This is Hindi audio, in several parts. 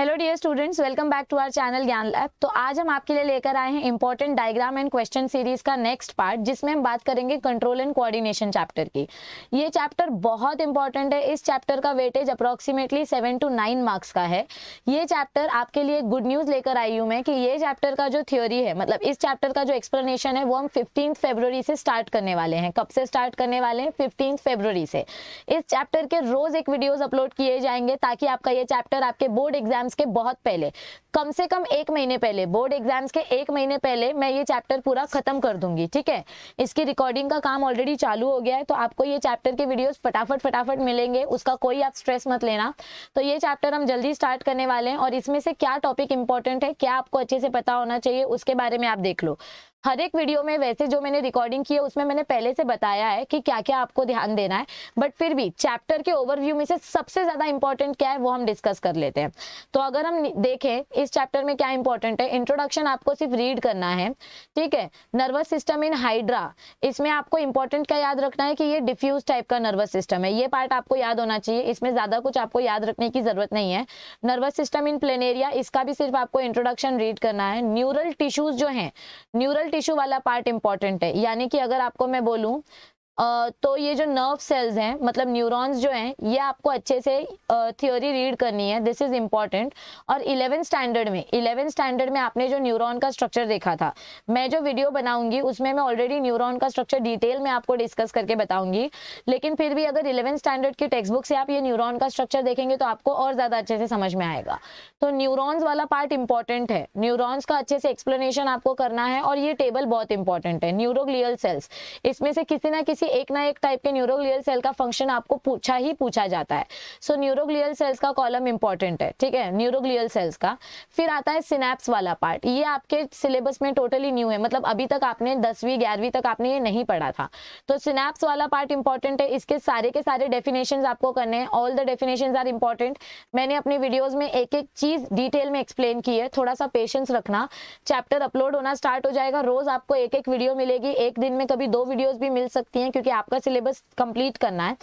Hello dear students, welcome back to our channel Gyan Lab. तो आज हम आपके लिए लेकर आए हैं important diagram and question series का नेक्स्ट पार्ट, जिसमें हम बात करेंगे कंट्रोल एंड कोऑर्डिनेशन चैप्टर की। ये चैप्टर बहुत इंपॉर्टेंट है। इस चैप्टर का वेटेज अप्रोक्सीमेटली 7 to 9 मार्क्स का है। ये चैप्टर आपके लिए गुड न्यूज लेकर आई हूँ मैं कि ये चैप्टर का जो थ्योरी है, मतलब इस चैप्टर का जो एक्सप्लेनेशन है, वो हम 15 फरवरी से स्टार्ट करने वाले हैं। कब से स्टार्ट करने वाले हैं? 15 फरवरी से। इस चैप्टर के रोज एक वीडियोज अपलोड किए जाएंगे ताकि आपका ये चैप्टर आपके बोर्ड एग्जाम्स के बहुत पहले, कम से कम 1 महीने पहले, बोर्ड एग्जाम्स के 1 महीने पहले मैं ये चैप्टर पूरा खत्म कर दूंगी। ठीक है, इसकी रिकॉर्डिंग का काम ऑलरेडी चालू हो गया है, तो आपको ये चैप्टर के वीडियोस फटाफट मिलेंगे, उसका कोई आप स्ट्रेस मत लेना। तो ये चैप्टर हम जल्दी स्टार्ट करने वाले हैं और इसमें से क्या टॉपिक इंपॉर्टेंट है, क्या आपको अच्छे से पता होना चाहिए, उसके बारे में आप देख लो। हर एक वीडियो में वैसे जो मैंने रिकॉर्डिंग की है उसमें मैंने पहले से बताया है कि क्या क्या आपको ध्यान देना है, बट फिर भी चैप्टर के ओवरव्यू में से सबसे ज्यादा इंपॉर्टेंट क्या है वो हम डिस्कस कर लेते हैं। तो अगर हम देखें इस चैप्टर में क्या इंपॉर्टेंट है, इंट्रोडक्शन आपको सिर्फ रीड करना है। ठीक है, नर्वस सिस्टम इन हाइड्रा, इसमें आपको इंपॉर्टेंट क्या याद रखना है कि ये डिफ्यूज टाइप का नर्वस सिस्टम है। ये पार्ट आपको याद होना चाहिए, इसमें ज्यादा कुछ आपको याद रखने की जरूरत नहीं है। नर्वस सिस्टम इन प्लेनेरिया, इसका भी सिर्फ आपको इंट्रोडक्शन रीड करना है। न्यूरल टिश्यूज जो है, न्यूरल टिश्यू वाला पार्ट इंपॉर्टेंट है, यानी कि अगर आपको मैं बोलूं तो ये जो नर्व सेल्स हैं, मतलब न्यूरॉन्स जो हैं, ये आपको अच्छे से थ्योरी रीड करनी है। This is important. और 11th स्टैंडर्ड में आपने जो न्यूरॉन का स्ट्रक्चर देखा था, मैं जो वीडियो बनाऊंगी उसमें मैं ऑलरेडी न्यूरॉन का स्ट्रक्चर डिटेल में आपको डिस्कस करके बताऊंगी, लेकिन फिर भी अगर 11th स्टैंडर्ड की टेक्स्ट बुक से आप ये न्यूरॉन का स्ट्रक्चर देखेंगे तो आपको और ज्यादा अच्छे से समझ में आएगा। तो न्यूरॉन्स वाला पार्ट इंपॉर्टेंट है, न्यूरॉन्स का अच्छे से एक्सप्लेनेशन आपको करना है। और ये टेबल बहुत इंपॉर्टेंट है, न्यूरोग्लियल सेल्स, इसमें से किसी ना किसी एक ना एक टाइप के न्यूरोग्लियल सेल का फंक्शन आपको पूछा जाता है। सो न्यूरोग्लियल सेल्स का कॉलम इंपॉर्टेंट है। ठीक है, न्यूरोग्लियल सेल्स का। फिर आता है सिनेप्स वाला पार्ट, ये आपके सिलेबस में टोटली न्यू है, मतलब अभी तक आपने 10वीं 11वीं तक आपने ये नहीं पढ़ा था। तो सिनेप्स वाला पार्ट इंपॉर्टेंट है, इसके सारे के सारे डेफिनेशंस आपको करने हैं। All the definitions are important. मैंने अपने वीडियोस में एक एक चीज डिटेल में एक्सप्लेन की है, थोड़ा सा पेशेंस रखना। चैप्टर अपलोड होना स्टार्ट हो जाएगा, रोज आपको एक एक वीडियो मिलेगी, एक दिन में कभी 2 वीडियोस भी मिल सकती हैं, क्योंकि आपका सिलेबस कंप्लीट करना है।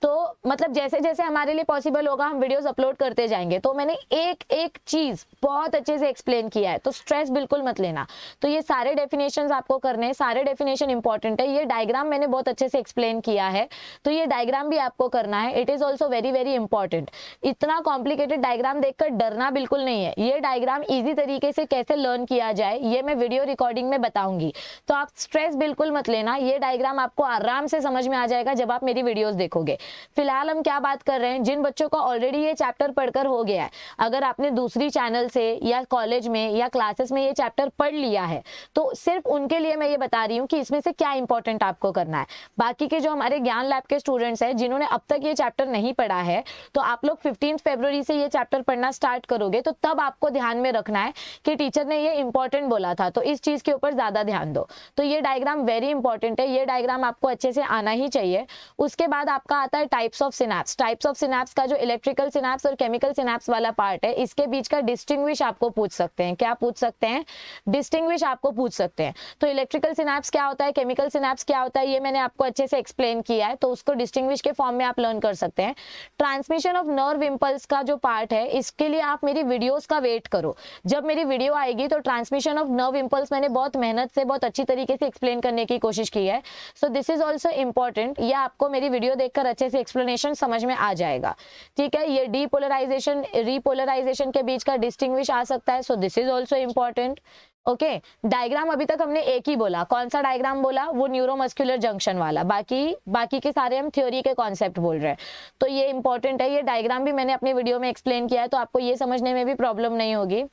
तो मतलब जैसे जैसे हमारे लिए पॉसिबल होगा हम वीडियोस अपलोड करते जाएंगे। तो मैंने एक एक चीज बहुत अच्छे से एक्सप्लेन किया है, तो स्ट्रेस बिल्कुल मत लेना। तो ये सारे डेफिनेशंस आपको करने हैं, सारे डेफिनेशन इंपॉर्टेंट है। ये डायग्राम मैंने बहुत अच्छे से एक्सप्लेन किया है, तो ये डायग्राम भी आपको करना है। It is also very very important. इतना कॉम्प्लिकेटेड डायग्राम देखकर डरना बिल्कुल नहीं है। ये डायग्राम इजी तरीके से कैसे लर्न किया जाए ये मैं वीडियो रिकॉर्डिंग में बताऊंगी, तो आप स्ट्रेस बिल्कुल मत लेना। ये डायग्राम आपको आराम से समझ में आ जाएगा जब आप मेरी वीडियोस देखोगे। फिलहाल हम क्या बात कर रहे हैं, जिन बच्चों का ऑलरेडी ये चैप्टर पढ़कर हो गया है, अगर आपने दूसरी चैनल से या कॉलेज में या क्लासेस में ये चैप्टर पढ़ लिया है, तो सिर्फ उनके लिए मैं ये बता रही हूँ कि इसमें से क्या इंपॉर्टेंट आपको करना है। बाकी के जो हमारे ज्ञान लैब के स्टूडेंट्स हैं जिन्होंने अब तक ये चैप्टर नहीं पढ़ा है, तो आप लोग 15 फरवरी से ये चैप्टर पढ़ना स्टार्ट करोगे, तो तब आपको ध्यान में रखना है कि टीचर ने ये इंपॉर्टेंट बोला था, तो इस चीज के ऊपर ज्यादा ध्यान दो। तो ये डायग्राम वेरी इंपॉर्टेंट है, ये डायग्राम आपको अच्छे से आना ही चाहिए। उसके बाद आपका आता है types of synapse. Types of synapse का जो इलेक्ट्रिकल सिनैप्स और केमिकल सिनैप्स वाला पार्ट है, इसके बीच का डिस्टिंग्विश आपको पूछ सकते हैं। क्या पूछ सकते हैं? डिस्टिंग्विश आपको पूछ सकते हैं। तो इलेक्ट्रिकल सिनैप्स क्या होता है, केमिकल सिनैप्स क्या होता है, ये मैंने आपको अच्छे से एक्सप्लेन किया है, तो उसको डिस्टिंग्विश के फॉर्म में आप लर्न कर सकते हैं। ट्रांसमिशन ऑफ नर्व इंपल्स का जो पार्ट है, इसके लिए आप मेरी वीडियोस का वेट करो। जब मेरी वीडियो आएगी तो ट्रांसमिशन ऑफ नर्व इंपल्स मैंने बहुत मेहनत से बहुत अच्छी तरीके से एक्सप्लेन करने की कोशिश की है। So this is also important. ये आपको मेरी वीडियो देखकर अच्छे से एक्सप्लेनेशन समझ में आ जाएगा। ठीक है, ये डीपोलराइजेशन रीपोलराइजेशन के बीच का डिस्टिंग्विश आ सकता है, so this is also important. Okay, diagram अभी तक हमने एक ही बोला, कौन सा डायग्राम बोला? वो न्यूरोमस्कुलर जंक्शन वाला। बाकी के सारे हम थ्योरी के कॉन्सेप्ट बोल रहे हैं, तो ये इंपॉर्टेंट है। ये डायग्राम भी मैंने अपनी वीडियो में एक्सप्लेन किया है, तो आपको ये समझने में भी प्रॉब्लम नहीं होगी।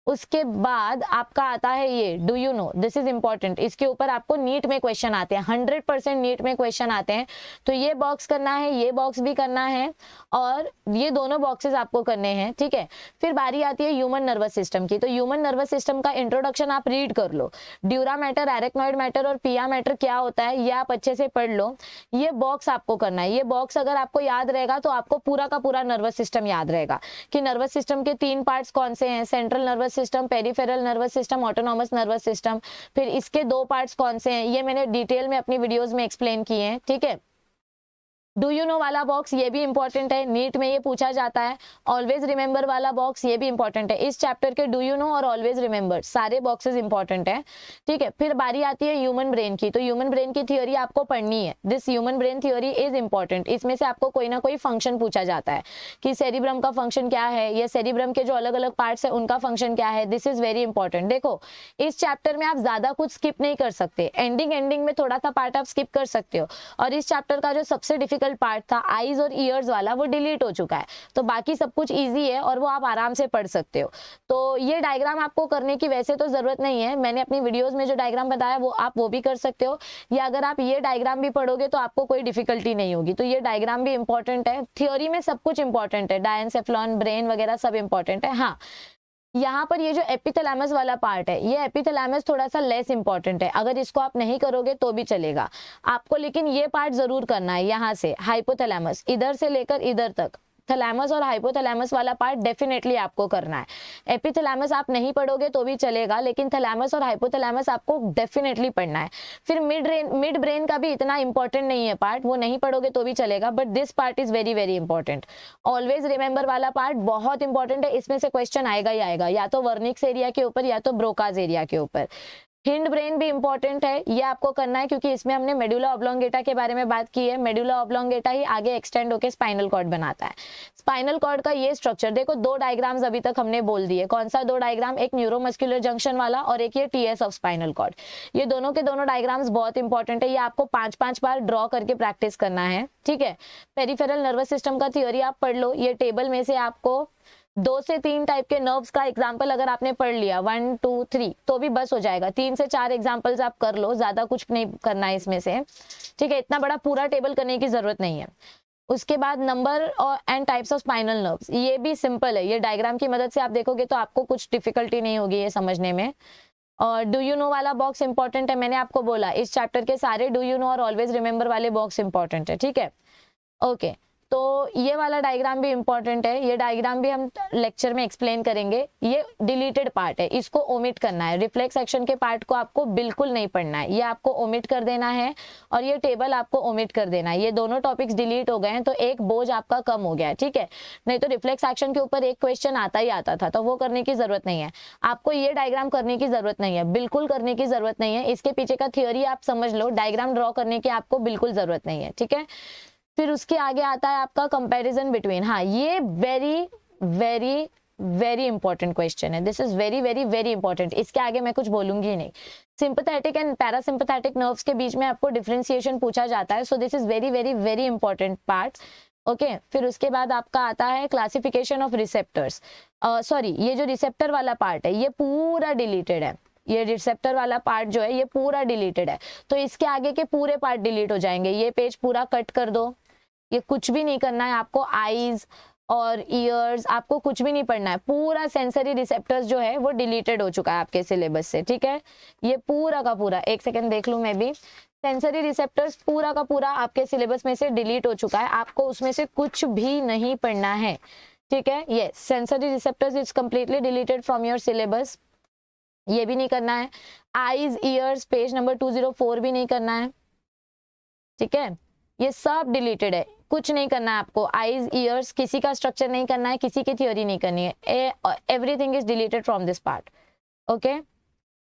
उसके बाद आपका आता है ये do you know, this is important. इसके ऊपर आपको नीट में क्वेश्चन आते हैं, 100% नीट में क्वेश्चन आते हैं। तो ये बॉक्स करना है, ये बॉक्स भी करना है, और ये दोनों बॉक्सेस आपको करने हैं। ठीक है, फिर बारी आती है ह्यूमन नर्वस सिस्टम की। तो ह्यूमन नर्वस सिस्टम का इंट्रोडक्शन आप रीड कर लो। ड्यूरा मैटर, एरेक्नॉइड मैटर और पिया मैटर क्या होता है ये आप अच्छे से पढ़ लो। ये बॉक्स आपको करना है। ये बॉक्स अगर आपको याद रहेगा तो आपको पूरा का पूरा नर्वस सिस्टम याद रहेगा कि नर्वस सिस्टम के 3 पार्ट्स कौन से हैं, central nervous system, peripheral nervous system, autonomous nervous system. फिर इसके 2 पार्ट्स कौन से हैं ये मैंने डिटेल में अपनी वीडियोस में एक्सप्लेन किए हैं। ठीक है, डू यू नो वाला बॉक्स ये भी इंपॉर्टेंट है, नीट में ये पूछा जाता है। ऑलवेज रिमेंबर वाला बॉक्स ये भी इंपॉर्टेंट है। इस चैप्टर के डू यू नो और ऑलवेज रिमेंबर सारे बॉक्सेस इंपॉर्टेंट है, ठीक है। फिर बारी आती है ह्यूमन ब्रेन की, तो ह्यूमन ब्रेन की थ्योरी आपको पढ़नी है। This human brain theory is important. इसमें से आपको कोई ना कोई फंक्शन पूछा जाता है कि सेरिब्रम का फंक्शन क्या है, या सेरिब्रम के जो अलग अलग पार्ट्स है उनका फंक्शन क्या है। This is very important. देखो इस चैप्टर में आप ज्यादा कुछ स्किप नहीं कर सकते, एंडिंग में थोड़ा सा पार्ट आप स्किप कर सकते हो। और इस चैप्टर का जो सबसे डिफिकल्ट पार्ट था आईज और ईयर्स वाला, वो डिलीट हो चुका है, तो बाकी सब कुछ इजी है और वो आप आराम से पढ़ सकते हो। तो ये डायग्राम आपको करने की वैसे तो जरूरत नहीं है, मैंने अपनी वीडियोस में जो डायग्राम बताया वो आप वो भी कर सकते हो, या अगर आप ये डायग्राम भी पढ़ोगे तो आपको कोई डिफिकल्टी नहीं होगी। तो ये डायग्राम भी इंपॉर्टेंट है, थ्योरी में सब कुछ इंपॉर्टेंट है, डायनसेफ्लॉन, ब्रेन वगैरह सब इंपॉर्टेंट है। हाँ, यहाँ पर ये जो एपिथैलेमस वाला पार्ट है, ये एपिथैलेमस थोड़ा सा लेस इंपॉर्टेंट है, अगर इसको आप नहीं करोगे तो भी चलेगा आपको, लेकिन ये पार्ट जरूर करना है। यहाँ से हाइपोथैलेमस इधर से लेकर इधर तक, थैलेमस और हाइपोथैलेमस वाला पार्ट डेफिनेटली आपको करना है। एपिथैलेमस आप नहीं पढ़ोगे तो भी चलेगा, लेकिन थैलेमस और हाइपोथैलेमस आपको डेफिनेटली पढ़ना है। फिर मिड ब्रेन का भी इतना इंपॉर्टेंट नहीं है पार्ट, वो नहीं पढ़ोगे तो भी चलेगा, but this part is very very important. Always remember वाला पार्ट बहुत इंपॉर्टेंट है, इसमें से क्वेश्चन आएगा ही आएगा, या तो वर्निक्स एरिया के ऊपर या तो ब्रोकाज एरिया के ऊपर। हिंड ब्रेन भी इंपॉर्टेंट है, ये आपको करना है क्योंकि इसमें हमने मेडुला ऑब्लोंगेटा के बारे में बात की है। मेडुला ऑब्लोंगेटा ही आगे एक्सटेंड होकर स्पाइनल कॉर्ड बनाता है। स्पाइनल कॉर्ड का ये स्ट्रक्चर देखो, दो डायग्राम्स अभी तक हमने बोल दिए। कौन सा दो डायग्राम? एक न्यूरोमस्कुलर जंक्शन वाला और एक ये टीएस ऑफ स्पाइनल कॉर्ड। ये दोनों के दोनों डायग्राम्स बहुत इंपॉर्टेंट है, ये आपको 5-5 बार ड्रॉ करके प्रैक्टिस करना है, ठीक है। पेरिफेरल नर्वस सिस्टम का थ्योरी आप पढ़ लो, ये टेबल में से आपको 2 से 3 टाइप के नर्व्स का एग्जाम्पल अगर आपने पढ़ लिया 1 2 3 तो भी बस हो जाएगा। 3 से 4 एग्जाम्पल्स आप कर लो, ज्यादा कुछ नहीं करना है इसमें से, ठीक है। इतना बड़ा पूरा टेबल करने की जरूरत नहीं है। उसके बाद नंबर और and types of spinal nerves, ये भी सिंपल है, ये डायग्राम की मदद से आप देखोगे तो आपको कुछ डिफिकल्टी नहीं होगी ये समझने में। और डू यू नो वाला बॉक्स इंपॉर्टेंट है, मैंने आपको बोला इस चैप्टर के सारे डू यू नो और ऑलवेज रिमेंबर वाले बॉक्स इंपॉर्टेंट है, ठीक है। ओके, तो ये वाला डायग्राम भी इंपॉर्टेंट है, ये डायग्राम भी हम लेक्चर में एक्सप्लेन करेंगे। ये डिलीटेड पार्ट है, इसको ओमिट करना है। रिफ्लेक्स एक्शन के पार्ट को आपको बिल्कुल नहीं पढ़ना है, ये आपको ओमिट कर देना है, और ये टेबल आपको ओमिट कर देना है। ये दोनों टॉपिक्स डिलीट हो गए हैं तो एक बोझ आपका कम हो गया है, ठीक है। नहीं तो रिफ्लेक्स एक्शन के ऊपर एक क्वेश्चन आता ही आता था, तो वो करने की जरूरत नहीं है आपको। ये डायग्राम करने की जरूरत नहीं है, बिल्कुल करने की जरूरत नहीं है। इसके पीछे का थियोरी आप समझ लो, डायग्राम ड्रॉ करने की आपको बिल्कुल जरूरत नहीं है, ठीक है। फिर उसके आगे आता है आपका कंपैरिजन बिटवीन, हाँ ये very very very important question है। This is very very very important, इसके आगे मैं कुछ बोलूंगी नहीं। सिंपैथेटिक एंड पैरासिम्पैथेटिक नर्व्स के बीच में आपको डिफरेंशिएशन पूछा जाता है, so this is very very very important part, okay. फिर उसके बाद आपका आता है क्लासिफिकेशन ऑफ रिसेप्टर्स। सॉरी, ये जो रिसेप्टर वाला पार्ट है ये पूरा डिलीटेड है, ये रिसेप्टर वाला पार्ट जो है ये पूरा डिलीटेड है, तो इसके आगे के पूरे पार्ट डिलीट हो जाएंगे। ये पेज पूरा कट कर दो, ये कुछ भी नहीं करना है आपको। आईज और ईयर्स आपको कुछ भी नहीं पढ़ना है, पूरा सेंसरी रिसेप्टर्स जो है वो डिलीटेड हो चुका है आपके सिलेबस से, ठीक है। ये पूरा का पूरा, एक सेकेंड देख लूं मैं भी, सेंसरी रिसेप्टर्स पूरा का पूरा आपके सिलेबस में से डिलीट हो चुका है, आपको उसमें से कुछ भी नहीं पढ़ना है, ठीक है। ये sensory receptors is completely deleted from your syllabus, ये भी नहीं करना है। आईज ईयर्स पेज नंबर 204 भी नहीं करना है, ठीक है। ये सब डिलीटेड है, कुछ नहीं करना है आपको। आईज ईयर्स किसी का स्ट्रक्चर नहीं करना है, किसी की थ्योरी नहीं करनी है, everything is deleted from this part, okay.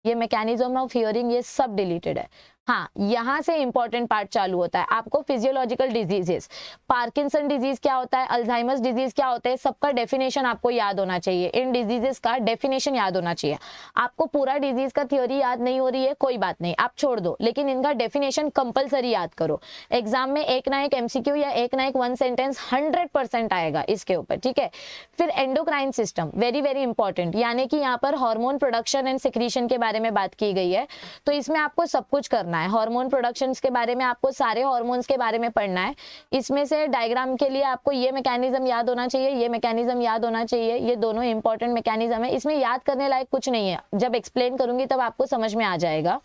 ये मैकेनिज्म ऑफ हियरिंग ये सब डिलीटेड है। हाँ, यहाँ से इंपॉर्टेंट पार्ट चालू होता है आपको फिजियोलॉजिकल डिजीजेस, पार्किंसन डिजीज क्या होता है, अल्जाइमर्स डिजीज क्या होता है, सबका डेफिनेशन आपको याद होना चाहिए। इन डिजीजेस का डेफिनेशन याद होना चाहिए आपको। पूरा डिजीज का थ्योरी याद नहीं हो रही है कोई बात नहीं, आप छोड़ दो, लेकिन इनका डेफिनेशन कंपलसरी याद करो। एग्जाम में एक ना एक एमसीक्यू या एक ना एक 1 सेंटेंस 100% आएगा इसके ऊपर, ठीक है। फिर endocrine system very very important, यानी कि यहाँ पर हार्मोन प्रोडक्शन एंड सिक्रीशन के बारे में बात की गई है, तो इसमें आपको सब कुछ करना है। हार्मोन प्रोडक्शंस के बारे में आपको सारे हार्मोन्स के बारे में पढ़ना है। इसमें से डायग्राम के लिए आपको ये मैकेनिज्म याद होना चाहिए, ये मैकेनिज्म याद होना चाहिए, ये दोनों इंपॉर्टेंट मैकेनिज्म है। इसमें याद करने लायक कुछ नहीं है, जब एक्सप्लेन करूंगी तब आपको समझ में आ जाएगा।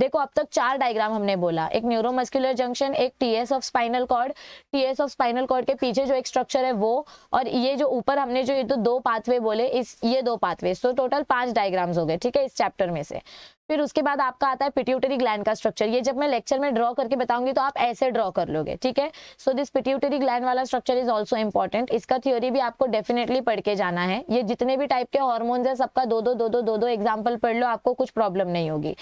देखो अब तक 4 डायग्राम हमने बोला, एक न्यूरोमस्कुलर जंक्शन, एक TS of spinal cord, TS of spinal cord के पीछे जो एक स्ट्रक्चर है वो, और ये जो ऊपर हमने जो ये 2 पाथवे बोले, ये 2 पाथवे, सो टोटल 5 डायग्राम्स हो गए, ठीक है, इस चैप्टर में से। फिर उसके बाद आपका आता है पिट्यूटरी ग्लैंड का स्ट्रक्चर। ये जब मैं लेक्चर में ड्रॉ करके बताऊंगी तो आप ऐसे ड्रॉ कर लोगे, ठीक है। सो दिस पिट्यूटरी ग्लैंड वाला स्ट्रक्चर इज ऑल्सो इंपॉर्टेंट। इसका थ्योरी भी आपको डेफिनेटली पढ़ के जाना है। ये जितने भी टाइप के हॉर्मोन्स है सबका दो एग्जाम्पल पढ़ लो, आपको कुछ प्रॉब्लम नहीं होगी।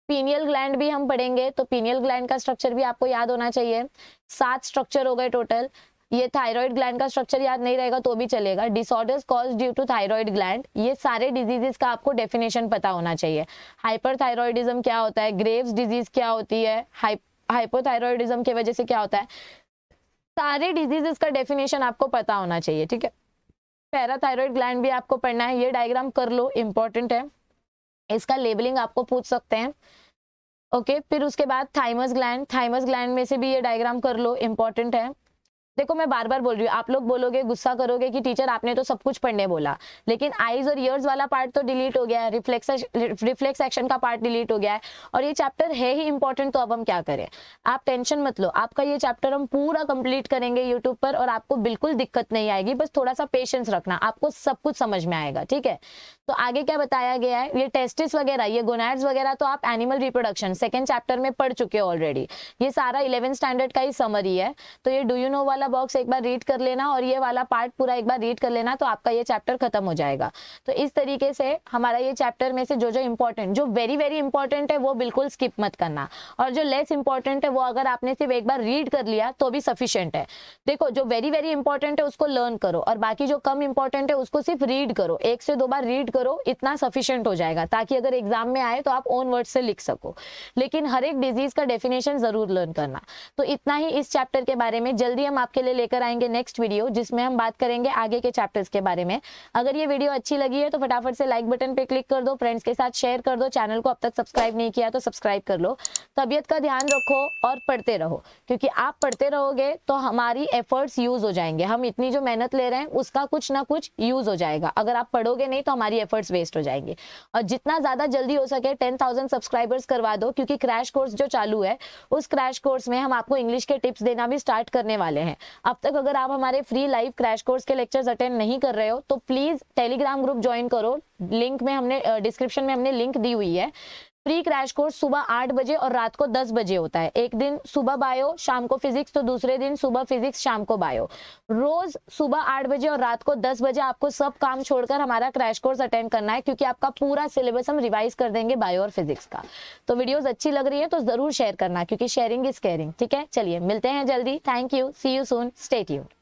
पीनियल ग्लैंड भी हम पढ़ेंगे, तो पीनियल ग्लैंड का स्ट्रक्चर भी आपको याद होना चाहिए। 7 स्ट्रक्चर हो गए टोटल। ये थायराइड ग्लैंड का स्ट्रक्चर याद नहीं रहेगा तो भी चलेगा। Disorders cause due to thyroid gland, ये सारे डिजीजेस का आपको डेफिनेशन पता होना चाहिए। हाइपरथायरॉयडिज्म क्या होता है, ग्रेव्स डिजीज क्या होती है, हाइपोथायरॉयडिज्म की वजह से क्या होता है, सारे डिजीजेस का डेफिनेशन आपको पता होना चाहिए, ठीक है। पैराथायरॉयड ग्लैंड भी आपको पढ़ना है। ये डायग्राम कर लो, इंपॉर्टेंट है। इसका लेबलिंग आपको पूछ सकते हैं, ओके। फिर उसके बाद थाइमस ग्लैंड में से भी ये डायग्राम कर लो, इंपॉर्टेंट है। देखो मैं बार बार बोल रही हूँ, आप लोग बोलोगे, गुस्सा करोगे कि टीचर आपने तो सब कुछ पढ़ने बोला, लेकिन आईज और ईयर्स वाला पार्ट तो डिलीट हो गया है, रिफ्लेक्स एक्शन का पार्ट डिलीट हो गया है, और ये चैप्टर है ही इंपॉर्टेंट, तो अब हम क्या करें। आप टेंशन मत लो, आपका ये चैप्टर हम पूरा कंप्लीट करेंगे यूट्यूब पर, और आपको बिल्कुल दिक्कत नहीं आएगी। बस थोड़ा सा पेशेंस रखना, आपको सब कुछ समझ में आएगा, ठीक है। तो आगे क्या बताया गया है, ये टेस्टिस वगैरह, ये गोनैड्स वगैरह तो आप एनिमल रिप्रोडक्शन सेकेंड चैप्टर में पढ़ चुके हो ऑलरेडी। ये सारा 11th स्टैंडर्ड का ही समरी है। तो ये डू यू नो वाला बॉक्स एक बार रीड कर लेना, और ये वाला पार्ट पूरा एक बार रीड कर लेना, तो आपका ये चैप्टर खत्म हो जाएगा। तो इस तरीके से हमारा ये चैप्टर में से जो इंपॉर्टेंट, जो वेरी वेरी इंपॉर्टेंट है वो बिल्कुल स्किप मत करना, और जो लेस इंपॉर्टेंट है वो अगर आपने सिर्फ एक बार रीड कर लिया तो भी सफिशिएंट है। देखो जो वेरी वेरी इंपॉर्टेंट है उसको लर्न करो, और बाकी जो कम इंपॉर्टेंट है उसको सिर्फ रीड करो, 1 से 2 बार रीड करो, इतना सफिशिएंट हो जाएगा, ताकि अगर एग्जाम में आए तो आप ओन वर्ड से लिख सको। लेकिन हर एक डिजीज का डेफिनेशन जरूर लर्न करना। तो इतना ही इस चैप्टर के बारे में। जल्दी हम आपके लिए लेकर आएंगे नेक्स्ट वीडियो, जिसमें हम बात करेंगे आगे के चैप्टर्स के बारे में। अगर ये वीडियो अच्छी लगी है तो फटाफट से लाइक बटन पे क्लिक कर दो, फ्रेंड्स के साथ शेयर कर दो, चैनल को अब तक सब्सक्राइब नहीं किया तो सब्सक्राइब कर लो। तबीयत का ध्यान रखो और पढ़ते रहो, क्योंकि आप पढ़ते रहोगे तो हमारी एफर्ट्स यूज हो जाएंगे। हम इतनी जो मेहनत ले रहे हैं उसका कुछ ना कुछ यूज हो जाएगा। अगर आप पढ़ोगे नहीं तो हमारी एफर्ट्स वेस्ट हो जाएंगे। और जितना ज्यादा जल्दी हो सके 10,000 सब्सक्राइबर्स करवा दो, क्योंकि क्रैश कोर्स जो चालू है उस क्रैश कोर्स में हम आपको इंग्लिश के टिप्स देना भी स्टार्ट करने वाले हैं। अब तक अगर आप हमारे फ्री लाइव क्रैश कोर्स के लेक्चर्स अटेंड नहीं कर रहे हो तो प्लीज टेलीग्राम ग्रुप ज्वाइन करो। लिंक में हमने डिस्क्रिप्शन में हमने लिंक दी हुई है। प्री क्रैश कोर्स सुबह 8 बजे और रात को 10 बजे होता है। एक दिन सुबह बायो शाम को फिजिक्स, तो दूसरे दिन सुबह फिजिक्स शाम को बायो। रोज सुबह 8 बजे और रात को 10 बजे आपको सब काम छोड़कर हमारा क्रैश कोर्स अटेंड करना है, क्योंकि आपका पूरा सिलेबस हम रिवाइज कर देंगे बायो और फिजिक्स का। तो वीडियोस अच्छी लग रही है तो जरूर शेयर करना, क्योंकि शेयरिंग इज केयरिंग, ठीक है। चलिए मिलते हैं जल्दी। Thank you, see you soon, stay tuned.